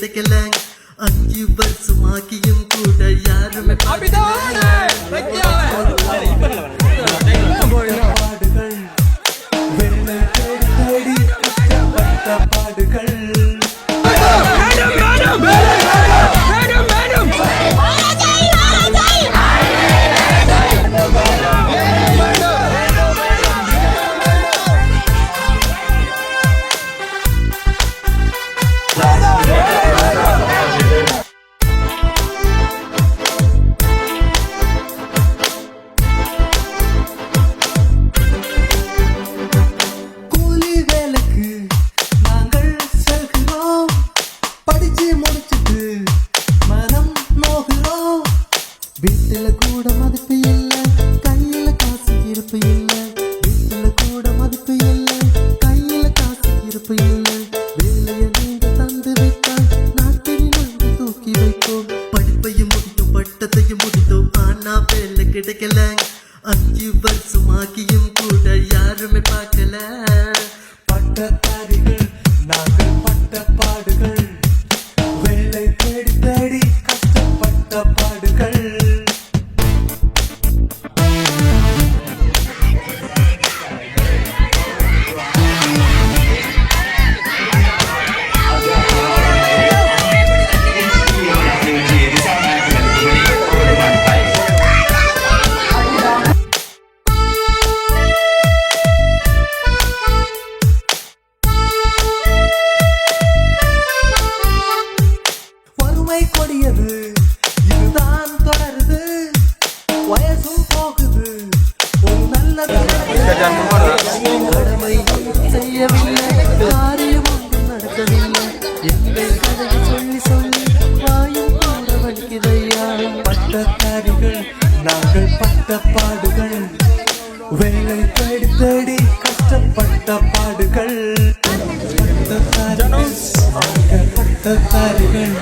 கிடைக்கல 5 வருஷமாக்கியும் கூட யாருமே பாடுகள் வீட்டுல கூட மதிப்பு இல்ல கையில காசு இருப்பு இல்ல வீட்டுல கூட மதிப்பு இல்ல கையில காசு இருப்பு இல்ல வேலையை நீங்க தந்து விட்டால் நாட்டில் நாங்கள் தூக்கி வைப்போம் படிப்பையும் முடித்தோம் பட்டத்தையும் முடித்தோம் ஆனா வேலை கிடைக்கல 5 வருஷமாக்கியும் கூட யாருமே பார்க்கல பட்டதாரிகள் நாங்கள் பட்ட பாடுகள் வேலை தேடி தேடி கஷ்டப்பட்ட பாடுகள் கொடியது இதுதான் தொடருது வயசும் போகுது ஒரு நல்ல கடமை செய்யவில்லை காரியம் ஒன்றும் நடக்கவில்லை எங்கள் கதையை சொல்லி சொல்லி வாயும் கூட வலிக்குதையா பட்டதாரிகள் நாங்கள் பட்ட பாடுகள் வேலை தேடி தேடி கஷ்டப்பட்ட பாடுகள் பட்டதாரிகள்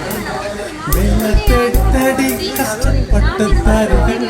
வேலை தேடி தேடி கஷ்டப்பட்ட தாருகள்